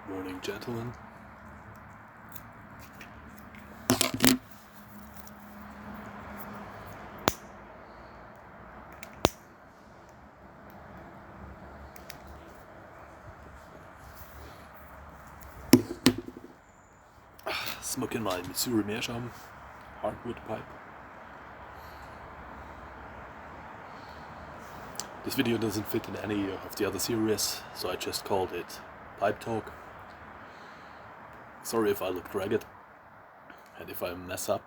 Morning, gentlemen. Smoking my Missouri Meerschaum hardwood pipe. This video doesn't fit in any of the other series, so I just called it Pipe Talk. Sorry if I look ragged and if I mess up.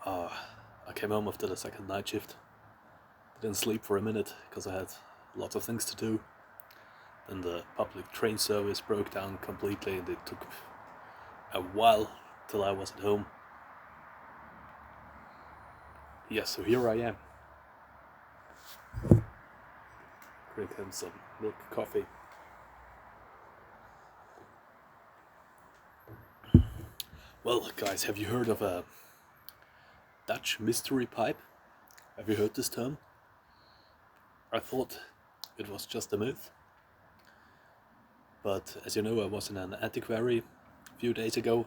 I came home after the second night shift. Didn't sleep for a minute because I had lots of things to do. Then the public train service broke down completely and it took a while till I was at home. Yes, so here I am. Drinking some milk coffee. Well, guys, have you heard of a Dutch mystery pipe? Have you heard this term? I thought it was just a myth. But as you know, I was in an antiquary a few days ago.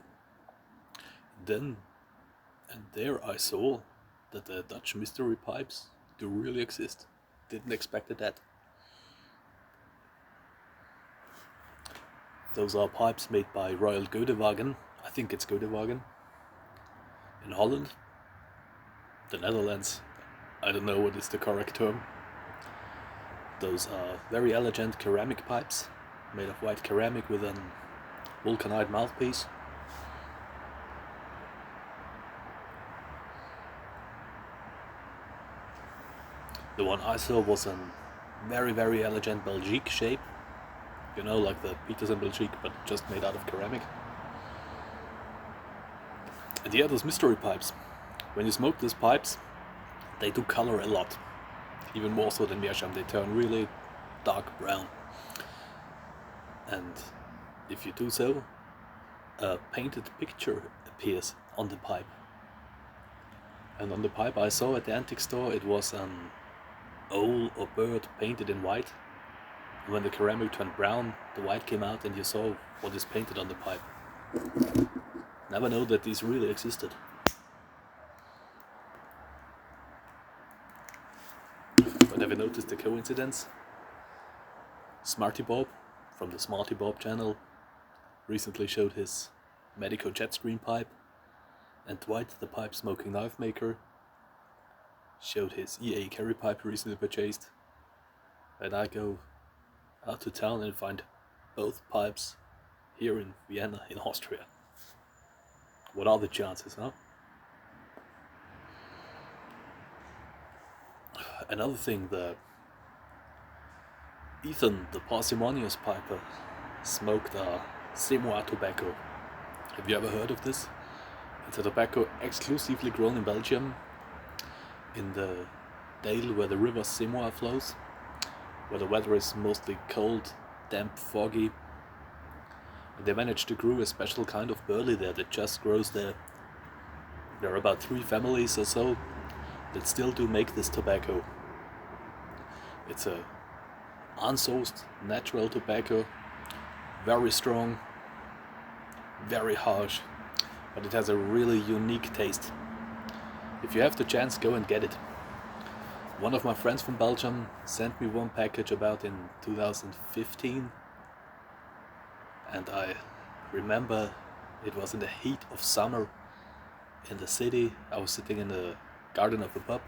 Then and there I saw that the Dutch mystery pipes do really exist. Didn't expect that. Those are pipes made by Royal Godewagen. I think it's Godewagen. In Holland. The Netherlands. I don't know what is the correct term. Those are very elegant ceramic pipes, made of white ceramic with a vulcanite mouthpiece. The one I saw was a very elegant Belgique shape. You know, like the Peters and Belgique, but just made out of ceramic. And yeah, those mystery pipes. When you smoke these pipes, they do color a lot. Even more so than Meerschaum, they turn really dark brown. And if you do so, a painted picture appears on the pipe. And on the pipe I saw at the antique store, it was an owl or bird painted in white. And when the ceramic turned brown, the white came out and you saw what is painted on the pipe. Never know that these really existed. But have you noticed the coincidence? Smarty Bob from the Smarty Bob channel recently showed his Medico jet stream pipe, and Dwight, the pipe smoking knife maker, showed his EA carry pipe recently purchased. And I go out to town and find both pipes here in Vienna, in Austria. What are the chances, huh? Another thing, the Ethan, the parsimonious piper, smoked a Semois tobacco. Have you ever heard of this? It's a tobacco exclusively grown in Belgium, in the dale where the river Semois flows, where the weather is mostly cold, damp, foggy. And they managed to grow a special kind of burley there that just grows there. There are about 3 families or so that still do make this tobacco. It's a unsourced natural tobacco, very strong, very harsh, but it has a really unique taste. If you have the chance, go and get it. One of my friends from Belgium sent me one package about in 2015, and I remember it was in the heat of summer in the city. I was sitting in the garden of a pub,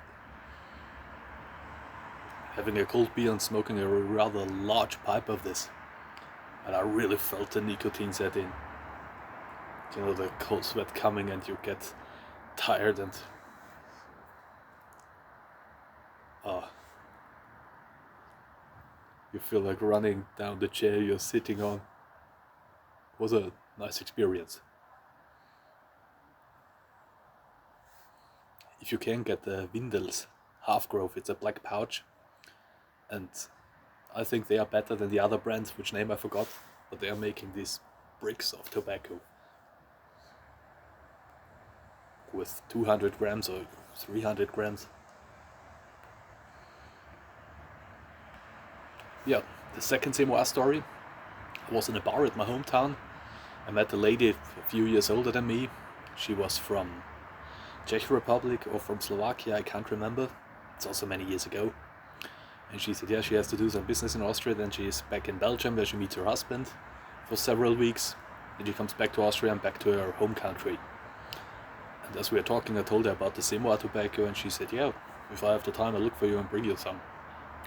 having a cold beer and smoking a rather large pipe of this, and I really felt the nicotine set in. You know, the cold sweat coming and you get tired and you feel like running down the chair you're sitting on. It was a nice experience. If you can get the Windels half growth, it's a black pouch, and I think they are better than the other brands, which name I forgot, but they are making these bricks of tobacco with 200 grams or 300 grams. Yeah, the second Semois story. was in a bar at my hometown. I met a lady a few years older than me. She was from Czech Republic or from Slovakia, I can't remember. It's also many years ago. And she said, yeah, she has to do some business in Austria. Then she is back in Belgium where she meets her husband for several weeks. Then she comes back to Austria and back to her home country. And as we were talking, I told her about the Semois tobacco, and she said, yeah, if I have the time, I'll look for you and bring you some.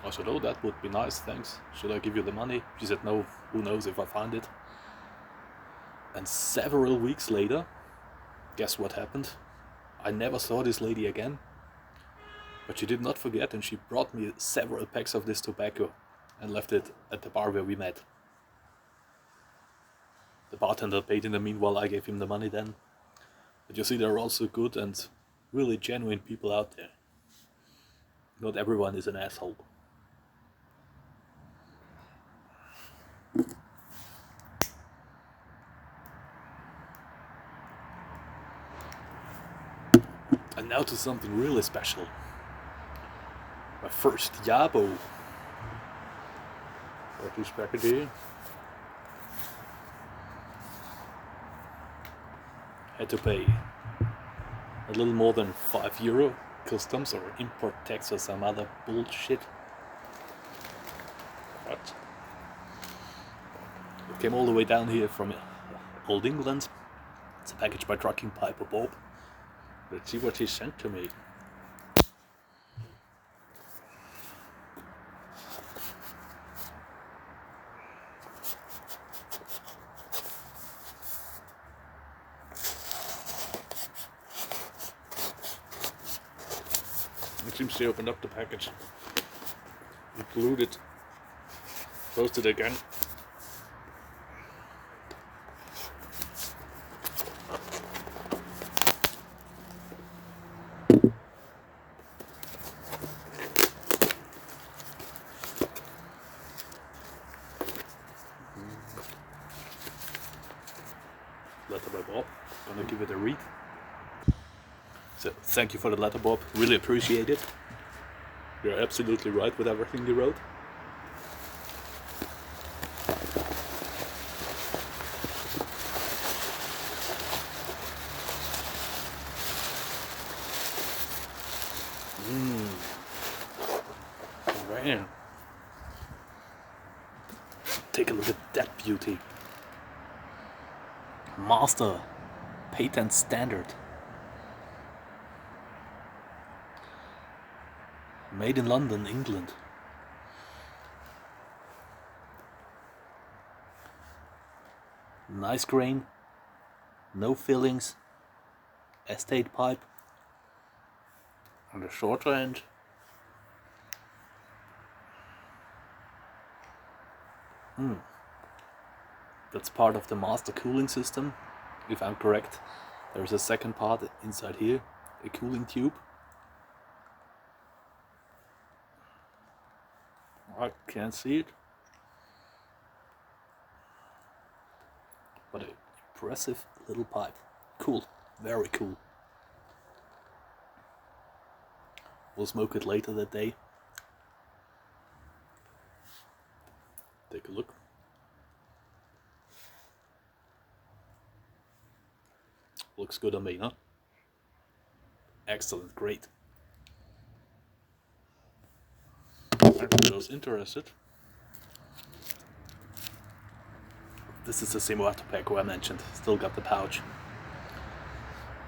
I said, oh, that would be nice, thanks. Should I give you the money? She said, no, who knows if I find it. And several weeks later, guess what happened? I never saw this lady again. But she did not forget, and she brought me several packs of this tobacco and left it at the bar where we met. The bartender paid in the meanwhile, I gave him the money then. But you see, there are also good and really genuine people out there. Not everyone is an asshole. And now to something really special. My first YABO. Wat is package? Had to pay a little more than €5 customs or import tax or some other bullshit. What? It came all the way down here from Old England. It's a package by Trucking Piper Bob. Let's see what he sent to me. It seems he opened up the package, glued it, closed it again. Letter by Bob, gonna give it a read. So thank you for the letter, Bob, really appreciate it. You're absolutely right with everything you wrote. Man. Take a look at that beauty. Master Patent Standard. Made in London, England. Nice grain, no fillings, estate pipe. On the shorter end, that's part of the master cooling system, if I'm correct. There's a second part inside here, a cooling tube. I can't see it, but an impressive little pipe. Cool, very cool. We'll smoke it later that day. Take a look. Looks good on me, huh? Excellent, great. And for those interested, this is the Semois tobacco I mentioned. Still got the pouch.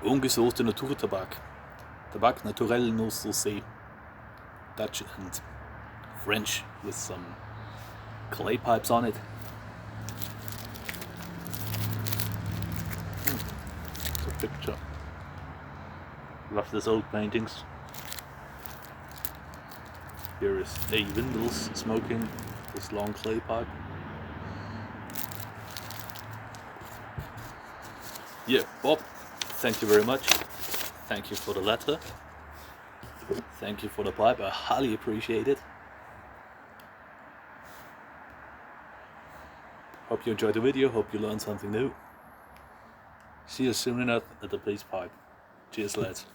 Ungesoßte Naturtabak. Tabak naturel non saucé. Dutch and French with some clay pipes on it. It's a picture. Love these old paintings. Here is Dave Windels smoking this long clay pipe. Yeah, Bob, thank you very much. Thank you for the letter. Thank you for the pipe, I highly appreciate it. Hope you enjoyed the video, hope you learned something new. See you soon enough at the police pipe. Cheers, lads.